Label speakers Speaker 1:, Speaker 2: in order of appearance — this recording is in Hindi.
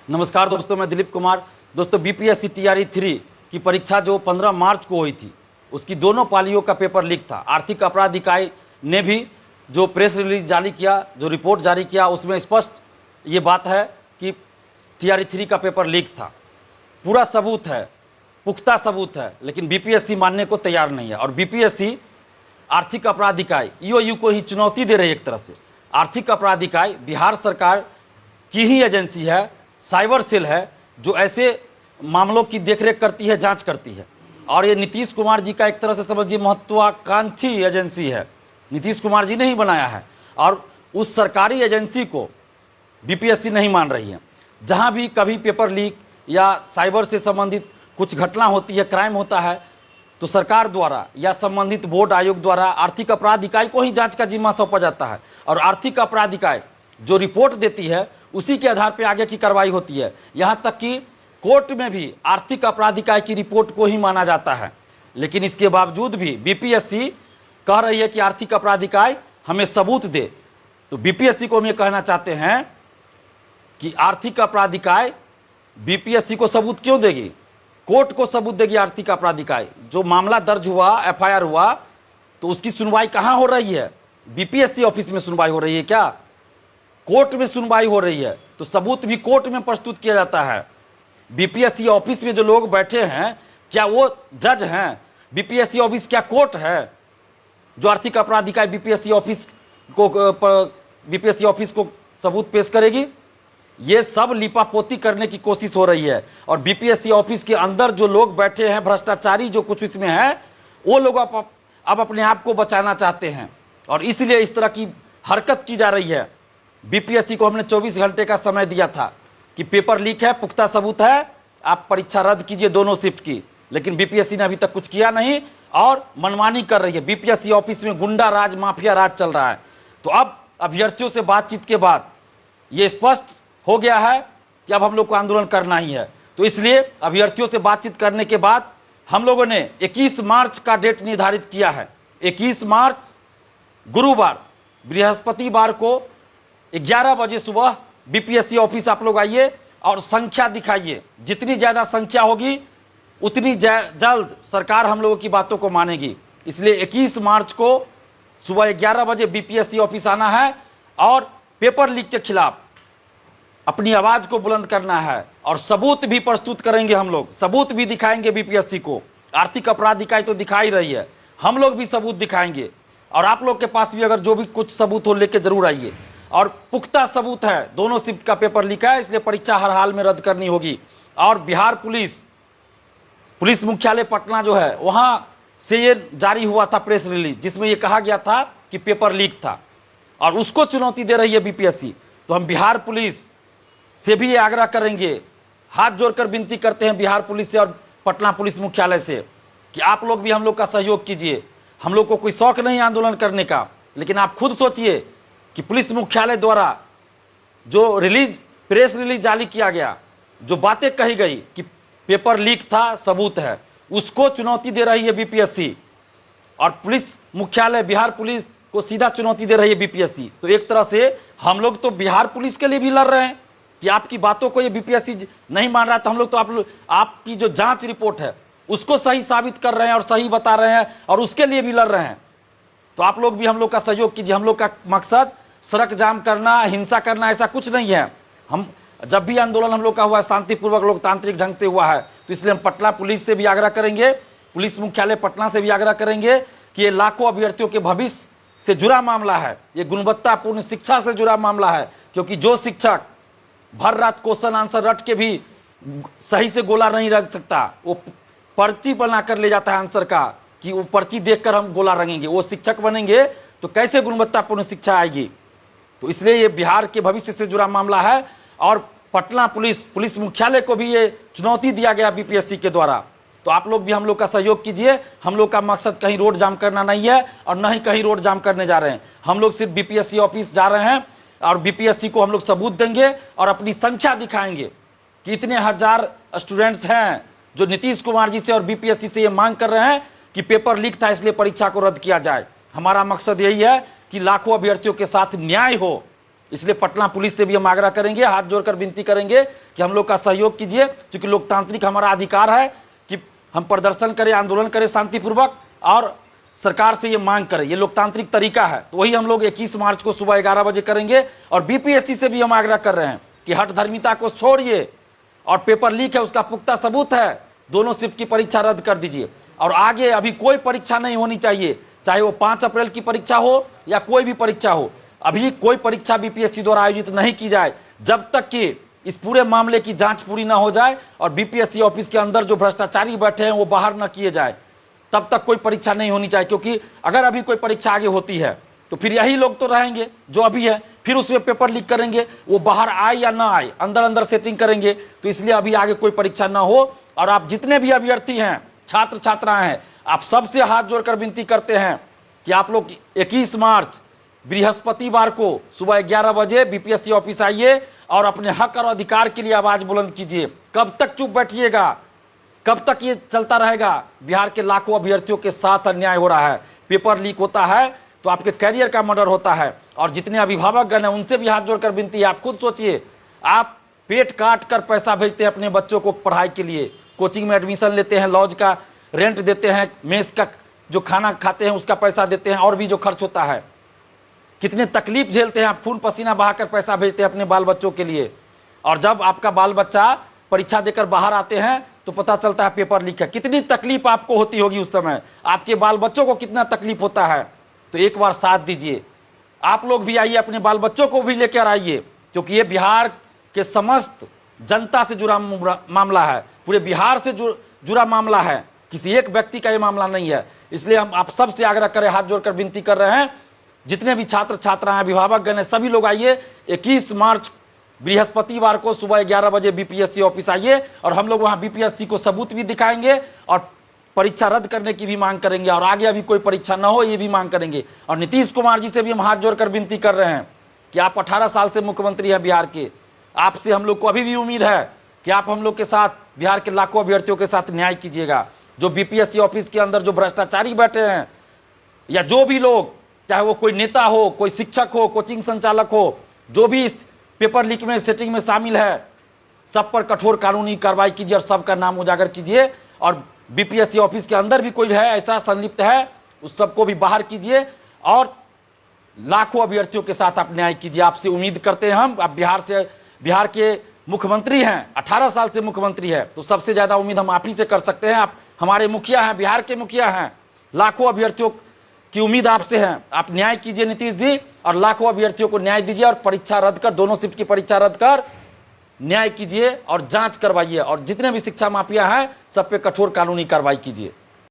Speaker 1: नमस्कार दोस्तों, मैं दिलीप कुमार। दोस्तों, बीपीएससी टीआरई 3 की परीक्षा जो 15 मार्च को हुई थी, उसकी दोनों पालियों का पेपर लीक था। आर्थिक अपराध इकाई ने भी जो प्रेस रिलीज जारी किया, जो रिपोर्ट जारी किया, उसमें स्पष्ट ये बात है कि टीआरई 3 का पेपर लीक था। पूरा सबूत है, पुख्ता सबूत है, लेकिन बीपीएससी मानने को तैयार नहीं है। और बीपीएससी आर्थिक अपराध इकाई ईओयू को ही चुनौती दे रही है। एक तरह से आर्थिक अपराध इकाई बिहार सरकार की ही एजेंसी है, साइबर सेल है, जो ऐसे मामलों की देखरेख करती है, जांच करती है। और ये नीतीश कुमार जी का एक तरह से समझिए महत्वाकांक्षी एजेंसी है, नीतीश कुमार जी ने ही बनाया है। और उस सरकारी एजेंसी को बीपीएससी नहीं मान रही है। जहां भी कभी पेपर लीक या साइबर से संबंधित कुछ घटना होती है, क्राइम होता है, तो सरकार द्वारा या संबंधित बोर्ड आयोग द्वारा आर्थिक अपराध इकाई को ही जांच का जिम्मा सौंपा जाता है। और आर्थिक अपराध इकाई जो रिपोर्ट देती है, उसी के आधार पर आगे की कार्रवाई होती है। यहाँ तक कि कोर्ट में भी आर्थिक अपराध इकाई की रिपोर्ट को ही माना जाता है। लेकिन इसके बावजूद भी बीपीएससी कह रही है कि आर्थिक अपराध इकाई हमें सबूत दे। तो बीपीएससी को हम ये कहना चाहते हैं कि आर्थिक अपराध इकाई बीपीएससी को सबूत क्यों देगी? कोर्ट को सबूत देगी आर्थिक अपराध इकाई। जो मामला दर्ज हुआ, एफआईआर हुआ, तो उसकी सुनवाई कहाँ हो रही है? बीपीएससी ऑफिस में सुनवाई हो रही है क्या? कोर्ट में सुनवाई हो रही है। तो सबूत भी कोर्ट में प्रस्तुत किया जाता है। बीपीएससी ऑफिस में जो लोग बैठे हैं, क्या वो जज हैं? बीपीएससी ऑफिस क्या कोर्ट है जो आर्थिक अपराध इकाई बीपीएससी ऑफिस को सबूत पेश करेगी? ये सब लिपापोती करने की कोशिश हो रही है। और बीपीएससी ऑफिस के अंदर जो लोग बैठे हैं, भ्रष्टाचारी जो कुछ इसमें है, वो लोग अब अपने आप को बचाना चाहते हैं और इसलिए इस तरह की हरकत की जा रही है। बीपीएससी को हमने 24 घंटे का समय दिया था कि पेपर लीक है, पुख्ता सबूत है, आप परीक्षा रद्द कीजिए दोनों शिफ्ट की। लेकिन बीपीएससी ने अभी तक कुछ किया नहीं और मनमानी कर रही है। बीपीएससी ऑफिस में गुंडा राज, माफिया राज चल रहा है। तो अब अभ्यर्थियों से बातचीत के बाद ये स्पष्ट हो गया है कि अब हम लोग को आंदोलन करना ही है। तो इसलिए अभ्यर्थियों से बातचीत करने के बाद हम लोगों ने 21 मार्च का डेट निर्धारित किया है। 21 मार्च गुरुवार, बृहस्पतिवार को 11 बजे सुबह बीपीएससी ऑफिस आप लोग आइए और संख्या दिखाइए। जितनी ज़्यादा संख्या होगी उतनी जल्द सरकार हम लोगों की बातों को मानेगी। इसलिए 21 मार्च को सुबह 11 बजे बीपीएससी ऑफिस आना है और पेपर लीक के खिलाफ अपनी आवाज़ को बुलंद करना है। और सबूत भी प्रस्तुत करेंगे हम लोग, सबूत भी दिखाएंगे बीपीएससी को। आर्थिक अपराध इकाई तो दिखा ही रही है, हम लोग भी सबूत दिखाएंगे। और आप लोग के पास भी अगर जो भी कुछ सबूत हो लेके जरूर आइए। और पुख्ता सबूत है, दोनों शिफ्ट का पेपर लीक है, इसलिए परीक्षा हर हाल में रद्द करनी होगी। और बिहार पुलिस मुख्यालय पटना जो है, वहां से ये जारी हुआ था प्रेस रिलीज, जिसमें ये कहा गया था कि पेपर लीक था और उसको चुनौती दे रही है बीपीएससी। तो हम बिहार पुलिस से भी ये आग्रह करेंगे, हाथ जोड़कर विनती करते हैं बिहार पुलिस से और पटना पुलिस मुख्यालय से कि आप लोग भी हम लोग का सहयोग कीजिए। हम लोग को कोई शौक नहीं आंदोलन करने का, लेकिन आप खुद सोचिए कि पुलिस मुख्यालय द्वारा जो प्रेस रिलीज जारी किया गया, जो बातें कही गई कि पेपर लीक था, सबूत है, उसको चुनौती दे रही है बीपीएससी। और पुलिस मुख्यालय बिहार पुलिस को सीधा चुनौती दे रही है बीपीएससी। तो एक तरह से हम लोग तो बिहार पुलिस के लिए भी लड़ रहे हैं कि आपकी बातों को ये बीपीएससी नहीं मान रहा, तो हम लोग तो आपकी जो जांच रिपोर्ट है उसको सही साबित कर रहे हैं और सही बता रहे हैं और उसके लिए भी लड़ रहे हैं। तो आप लोग भी हम लोग का सहयोग कीजिए। हम लोग का मकसद सड़क जाम करना, हिंसा करना, ऐसा कुछ नहीं है। हम जब भी आंदोलन हम लोग का हुआ है शांतिपूर्वक लोकतांत्रिक ढंग से हुआ है। तो इसलिए हम पटना पुलिस से भी आग्रह करेंगे, पुलिस मुख्यालय पटना से भी आग्रह करेंगे कि ये लाखों अभ्यर्थियों के भविष्य से जुड़ा मामला है, ये गुणवत्तापूर्ण शिक्षा से जुड़ा मामला है। क्योंकि जो शिक्षक भर रात क्वेश्चन आंसर रट के भी सही से गोला नहीं रख सकता, वो पर्ची बना कर ले जाता है आंसर का कि वो पर्ची देखकर हम गोला रंगेंगे, वो शिक्षक बनेंगे तो कैसे गुणवत्तापूर्ण शिक्षा आएगी? तो इसलिए ये बिहार के भविष्य से जुड़ा मामला है। और पटना पुलिस मुख्यालय को भी ये चुनौती दिया गया बीपीएससी के द्वारा। तो आप लोग भी हम लोग का सहयोग कीजिए। हम लोग का मकसद कहीं रोड जाम करना नहीं है और न ही कहीं रोड जाम करने जा रहे हैं। हम लोग सिर्फ बीपीएससी ऑफिस जा रहे हैं और बीपीएससी को हम लोग सबूत देंगे और अपनी संख्या दिखाएंगे कि इतने हजार स्टूडेंट्स हैं जो नीतीश कुमार जी से और बीपीएससी से ये मांग कर रहे हैं कि पेपर लीक था इसलिए परीक्षा को रद्द किया जाए। हमारा मकसद यही है कि लाखों अभ्यर्थियों के साथ न्याय हो, इसलिए पटना पुलिस से भी हम आग्रह करेंगे, हाथ जोड़कर विनती करेंगे कि हम लोग का सहयोग कीजिए, क्योंकि लोकतांत्रिक हमारा अधिकार है कि हम प्रदर्शन करें, आंदोलन करें शांतिपूर्वक और सरकार से ये मांग करें। ये लोकतांत्रिक तरीका है। तो वही हम लोग 21 मार्च को सुबह 11 बजे करेंगे। और बीपीएससी से भी हम आग्रह कर रहे हैं कि हठधर्मिता को छोड़िए और पेपर लीक है उसका पुख्ता सबूत है, दोनों शिफ्ट की परीक्षा रद्द कर दीजिए। और आगे अभी कोई परीक्षा नहीं होनी चाहिए, चाहे वो 5 अप्रैल की परीक्षा हो या कोई भी परीक्षा हो। अभी कोई परीक्षा बीपीएससी द्वारा आयोजित नहीं की जाए जब तक कि इस पूरे मामले की जांच पूरी ना हो जाए और बीपीएससी ऑफिस के अंदर जो भ्रष्टाचारी बैठे हैं वो बाहर न किए जाए, तब तक कोई परीक्षा नहीं होनी चाहिए। क्योंकि अगर अभी कोई परीक्षा आगे होती है तो फिर यही लोग तो रहेंगे जो अभी है, फिर उसमें पेपर लीक करेंगे, वो बाहर आए या ना आए अंदर अंदर सेटिंग करेंगे। तो इसलिए अभी आगे कोई परीक्षा ना हो। और आप जितने भी अभ्यर्थी हैं, छात्र छात्राएं हैं, आप सबसे हाथ जोड़कर विनती करते हैं कि आप लोग 21 मार्च बृहस्पतिवार को सुबह 11 बजे बीपीएससी ऑफिस आइए और अपने हक और अधिकार के लिए आवाज बुलंद कीजिए। कब तक चुप बैठिएगा, कब तक ये चलता रहेगा? बिहार के लाखों अभ्यर्थियों के साथ अन्याय हो रहा है, पेपर लीक होता है तो आपके कैरियर का मर्डर होता है। और जितने अभिभावकगण हैं उनसे भी हाथ जोड़कर विनती है, आप खुद सोचिए, आप पेट काट कर पैसा भेजते हैं अपने बच्चों को पढ़ाई के लिए, कोचिंग में एडमिशन लेते हैं, लॉज का रेंट देते हैं, मेस का जो खाना खाते हैं उसका पैसा देते हैं, और भी जो खर्च होता है, कितने तकलीफ झेलते हैं आप, खून पसीना बहाकर पैसा भेजते हैं अपने बाल बच्चों के लिए। और जब आपका बाल बच्चा परीक्षा देकर बाहर आते हैं तो पता चलता है पेपर लीक है। कितनी तकलीफ आपको होती होगी उस समय, आपके बाल बच्चों को कितना तकलीफ होता है। तो एक बार साथ दीजिए, आप लोग भी आइए, अपने बाल बच्चों को भी लेकर आइए, क्योंकि ये बिहार के समस्त जनता से जुड़ा मामला है, पूरे बिहार से जुड़ा मामला है, किसी एक व्यक्ति का ये मामला नहीं है। इसलिए हम आप सबसे आग्रह करें, हाथ जोड़कर विनती कर रहे हैं, जितने भी छात्र छात्राएं, अभिभावकगण हैं, सभी लोग आइए 21 मार्च बृहस्पतिवार को सुबह 11 बजे बीपीएससी ऑफिस आइए। और हम लोग वहां बीपीएससी को सबूत भी दिखाएंगे और परीक्षा रद्द करने की भी मांग करेंगे, और आगे अभी कोई परीक्षा ना हो ये भी मांग करेंगे। और नीतीश कुमार जी से भी हम हाथ जोड़कर विनती कर रहे हैं कि आप 18 साल से मुख्यमंत्री हैं बिहार के, आपसे हम लोग को अभी भी उम्मीद है कि आप हम लोग के साथ, बिहार के लाखों अभ्यर्थियों के साथ न्याय कीजिएगा। जो बीपीएससी ऑफिस के अंदर जो भ्रष्टाचारी बैठे हैं, या जो भी लोग, चाहे वो कोई नेता हो, कोई शिक्षक हो, कोचिंग संचालक हो, जो भी इस पेपर लीक में सेटिंग में शामिल है, सब पर कठोर कानूनी कार्रवाई कीजिए और सबका नाम उजागर कीजिए। और बीपीएससी ऑफिस के अंदर भी कोई है ऐसा संलिप्त है, उस सबको भी बाहर कीजिए और लाखों अभ्यर्थियों के साथ आप न्याय कीजिए। आपसे उम्मीद करते हैं हम, आप बिहार के मुख्यमंत्री हैं, 18 साल से मुख्यमंत्री है, तो सबसे ज्यादा उम्मीद हम आप ही से कर सकते हैं। आप हमारे मुखिया हैं, बिहार के मुखिया हैं, लाखों अभ्यर्थियों की उम्मीद आपसे है। आप न्याय कीजिए नीतीश जी, और लाखों अभ्यर्थियों को न्याय दीजिए और परीक्षा रद्द कर, दोनों शिफ्ट की परीक्षा रद्द कर न्याय कीजिए और जांच करवाइए। और जितने भी शिक्षा माफिया हैं सब पे कठोर कानूनी कार्रवाई कीजिए।